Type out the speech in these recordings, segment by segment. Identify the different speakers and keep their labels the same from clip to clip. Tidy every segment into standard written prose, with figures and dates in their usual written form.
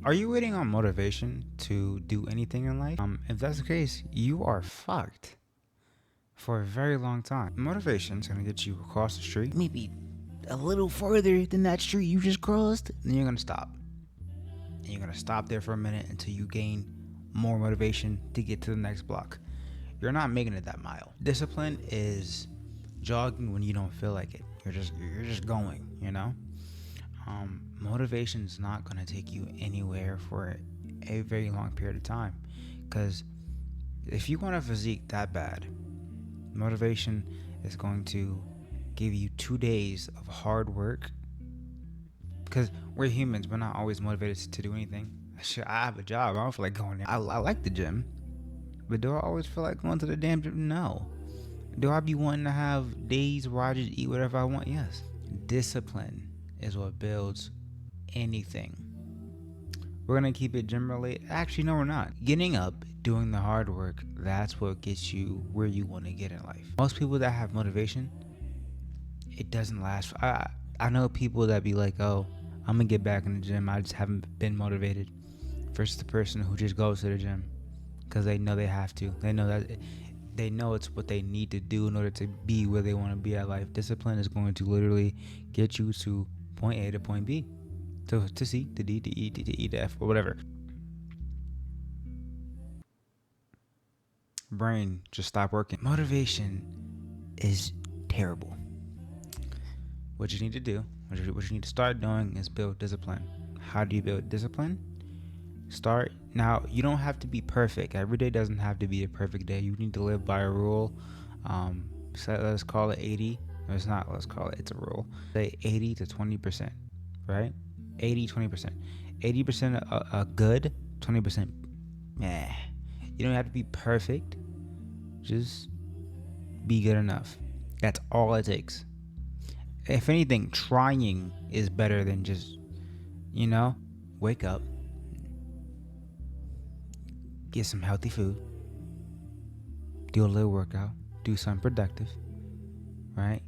Speaker 1: Are you waiting on motivation to do anything in life? If that's the case, you are fucked for a very long time. Motivation is gonna get you across the street, maybe a little further than that street you just crossed, and then you're gonna stop. And you're gonna stop there for a minute until you gain more motivation to get to the next block. You're not making it that mile. Discipline is jogging when you don't feel like it. You're just going, you know? Motivation is not going to take you anywhere for a very long period of time. Because if you want a physique that bad, motivation is going to give you 2 days of hard work. Because we're humans, we're not always motivated to do anything. I have a job. I don't feel like going there. I like the gym, but do I always feel like going to the damn gym? No. Do I be wanting to have days where I just eat whatever I want? Yes. Discipline is what builds anything. We're gonna keep it gym related. Actually, no, we're not. Getting up, doing the hard work, that's what gets you where you want to get in life. Most people that have motivation, it doesn't last. I know people that be like, oh, I'm gonna get back in the gym. I just haven't been motivated. Versus the person who just goes to the gym because they know they have to. They know it's what they need to do in order to be where they want to be at life. Discipline is going to literally get you to point A to point B, to C to D to E to E to F or whatever. Brain just stop working. Motivation is terrible. What you need to do, what you need to start doing is build discipline. How do you build discipline? Start now. You don't have to be perfect. Every day doesn't have to be a perfect day. You need to live by a rule. So let's call it 80. No, it's not. Let's call it. It's a rule. Say 80 to 20%, right? 80, 20%. 80% a good, 20% meh. You don't have to be perfect. Just be good enough. That's all it takes. If anything, trying is better than just, wake up, get some healthy food, do a little workout, do something productive, right?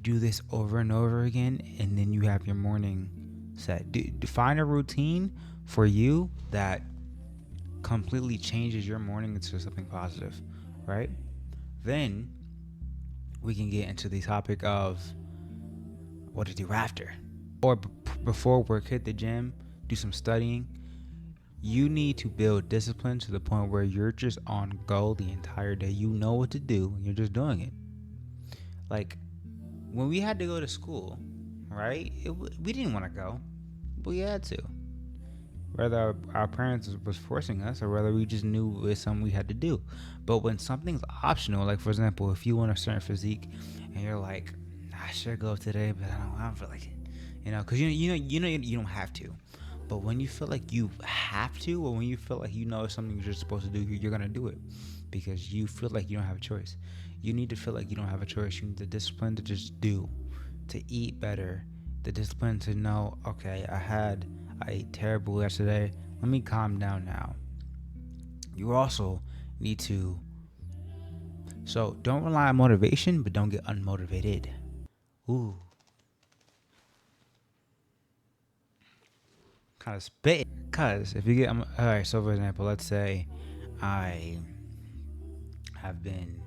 Speaker 1: Do this over and over again, and then you have your morning set. Find a routine for you that completely changes your morning into something positive, right? Then we can get into the topic of what to do after. Or before work, hit the gym, do some studying. You need to build discipline to the point where you're just on go the entire day. You know what to do, and you're just doing it. Like, when we had to go to school, right? We didn't want to go, but we had to. Whether our parents was forcing us or whether we just knew it was something we had to do. But when something's optional, like for example, if you want a certain physique and you're like, I should go today, but I don't feel like it, because you don't have to. But when you feel like you have to, or when you feel like it's something you're supposed to do, you're gonna do it because you feel like you don't have a choice. You need to feel like you don't have a choice. You need the discipline to just do, to eat better, the discipline to know, okay, I ate terrible yesterday. Let me calm down now. You also need to, so don't rely on motivation, but don't get unmotivated. Ooh, kind of spit. Cause if you get, all right. So for example, let's say I have been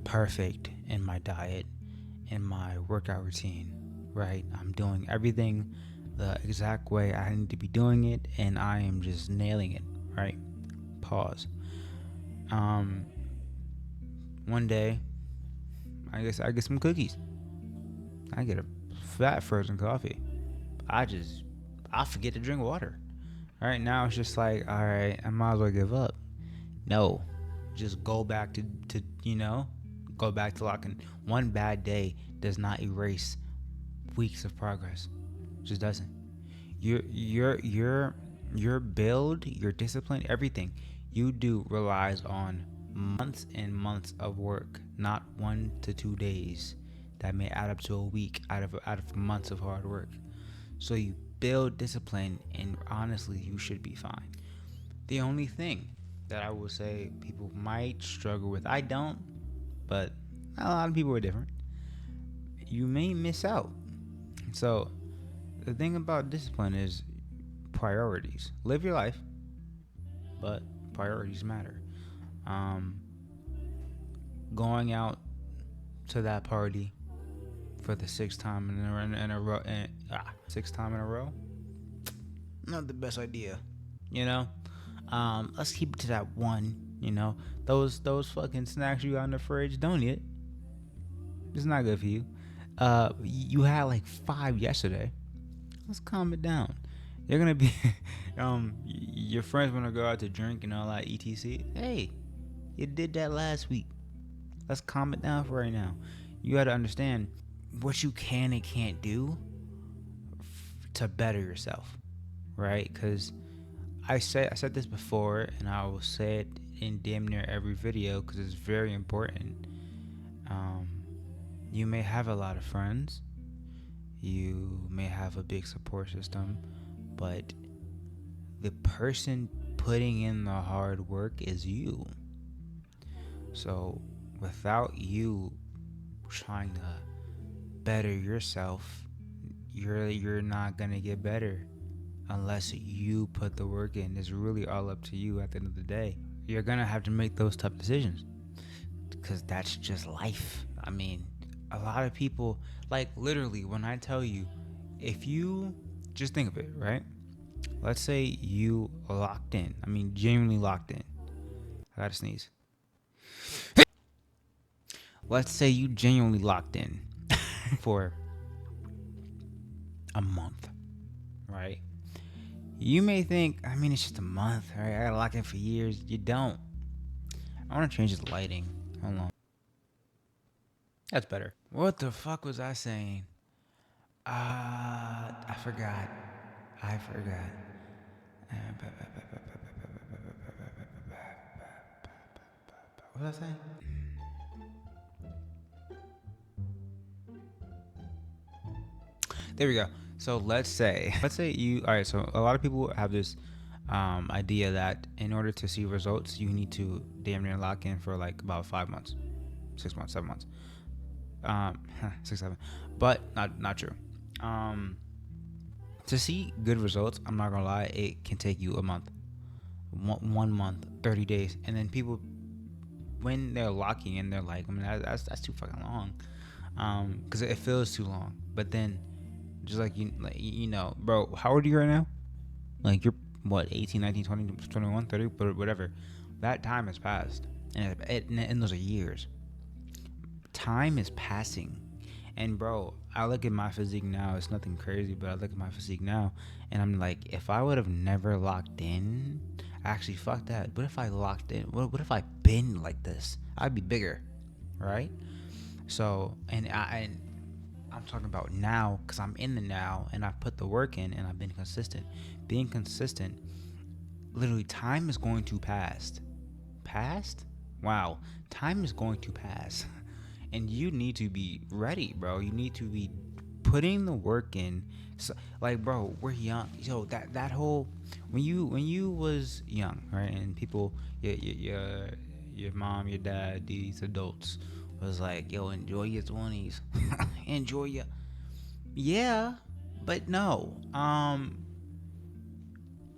Speaker 1: perfect in my diet, in my workout routine, right? I'm doing everything the exact way I need to be doing it, and I am just nailing it, right? Pause. One day, I get some cookies. I get a fat frozen coffee. I forget to drink water. All right, now it's just like, all right, I might as well give up. No, just go back go back to locking. One bad day does not erase weeks of progress. It just doesn't. Your build, your discipline, everything you do relies on months and months of work, not 1 to 2 days that may add up to a week out of months of hard work. So you build discipline, and honestly, you should be fine. The only thing that I would say people might struggle with, I don't, but a lot of people are different. You may miss out. So the thing about discipline is priorities. Live your life, but priorities matter. Um, Going out to that party for the sixth time in a row, sixth time in a row, not the best idea. You know, let's keep it to that one. You know, those fucking snacks you got in the fridge, don't eat it. It's not good for you. You had like 5 yesterday. Let's calm it down. You're gonna be, your friends wanna go out to drink and all that etc. Hey, you did that last week. Let's calm it down for right now. You gotta understand what you can and can't do to better yourself, right? Because I said this before, and I will say it in damn near every video because it's very important. You may have a lot of friends, you may have a big support system, but the person putting in the hard work is you. So without you trying to better yourself, you're not gonna get better unless you put the work in. It's really all up to you at the end of the day. You're gonna have to make those tough decisions because that's just life. I mean, a lot of people, like literally, when I tell you, if you just think of it, right? Let's say you locked in. I mean, genuinely locked in. I gotta sneeze. Let's say you genuinely locked in for a month, right? You may think, I mean, it's just a month, right? I gotta lock in for years. You don't. I wanna change the lighting. Hold on. That's better. What the fuck was I saying? I forgot. What was I saying? There we go. So let's say you. All right. So a lot of people have this idea that in order to see results, you need to damn near lock in for like about 5 months, 6 months, 7 months, 6, 7. But not true. To see good results, I'm not gonna lie, it can take you a month, 1 month, 30 days, and then people, when they're locking in, they're like, I mean, that's too fucking long, because it feels too long. But then, just like you know, bro, how old are you right now? Like you're what, 18, 19, 20, 21, 30, but whatever. That time has passed, and those are years. Time is passing. And bro, I look at my physique now. It's nothing crazy, but I look at my physique now, and I'm like, if I would have never locked in, actually, fuck that. What if I locked in? What if I been like this? I'd be bigger, right? So, and I'm talking about now because I'm in the now, and I put the work in, and I've been consistent. Being consistent, literally, time is going to pass. Past? Wow, time is going to pass. And you need to be ready, bro. You need to be putting the work in. So, like, bro, we're young. Yo, that whole when you was young, right? And people, your mom, your dad, these adults was like, yo, enjoy your 20s, enjoy your, yeah, but no,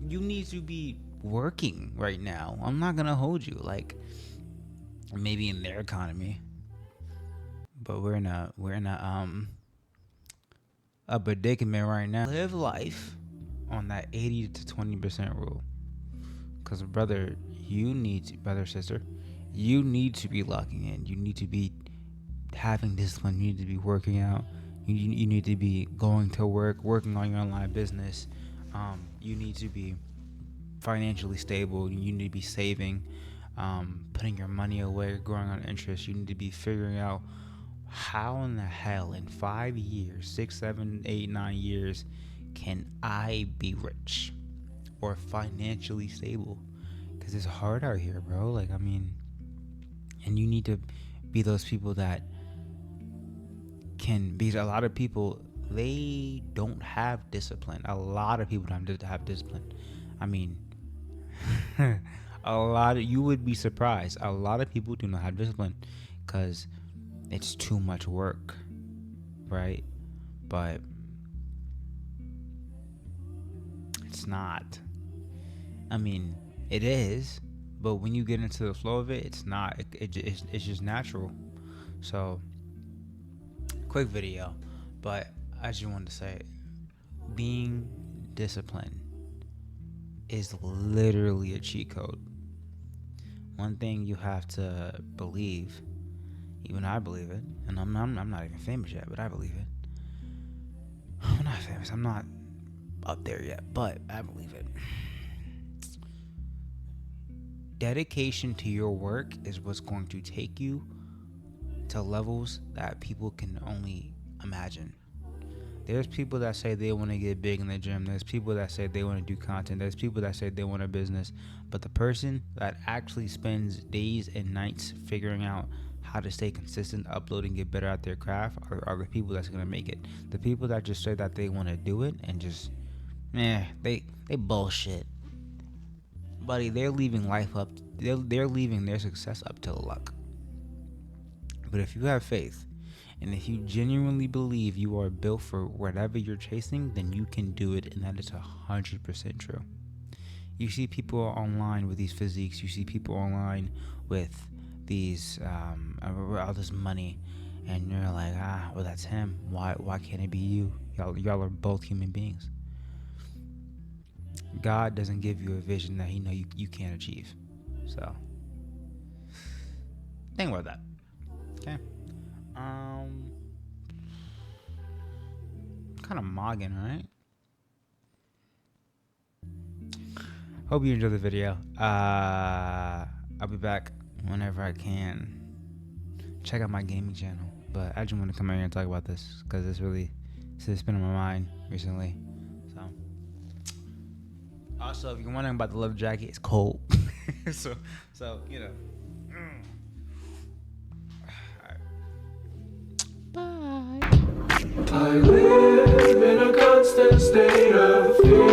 Speaker 1: you need to be working right now. I'm not gonna hold you, like, maybe in their economy. But we're in a predicament right now. Live life on that 80 to 20% rule. Cause brother, brother, sister, you need to be locking in. You need to be having discipline. You need to be working out. You need to be going to work, working on your online business. You need to be financially stable. You need to be saving, putting your money away, growing on interest. You need to be figuring out how in the hell in 5 years, 6, 7, 8, 9 years can I be rich or financially stable? Because it's hard out here, bro. Like, I mean, and you need to be those people that can, because a lot of people, they don't have discipline. A lot of people don't have discipline. I mean, you would be surprised. A lot of people do not have discipline because it's too much work, right? But it's not. I mean, it is, but when you get into the flow of it, it's not. It's just natural. So, quick video, but I just wanted to say, being disciplined is literally a cheat code. One thing you have to believe, even I believe it, and I'm not even famous yet, but I believe it. I'm not famous. I'm not up there yet, but I believe it. Dedication to your work is what's going to take you to levels that people can only imagine. There's people that say they want to get big in the gym. There's people that say they want to do content. There's people that say they want a business. But the person that actually spends days and nights figuring out how to stay consistent, upload, and get better at their craft are the people that's going to make it. The people that just say that they want to do it and just, they bullshit. Buddy, they're leaving life up. They're leaving their success up to luck. But if you have faith, and if you genuinely believe you are built for whatever you're chasing, then you can do it, and that is 100% true. You see people online with these physiques. You see people online with these all this money, and you're like, well, that's him. Why can't it be you? Y'all are both human beings. God doesn't give you a vision that He know you can't achieve. So think about that. Okay. Kind of mogging, right? Hope you enjoyed the video. I'll be back whenever I can. Check out my gaming channel. But I just want to come out here and talk about this because it's been on my mind recently. So, also, if you're wondering about the leather jacket, it's cold. so you know.
Speaker 2: I live in a constant state of fear.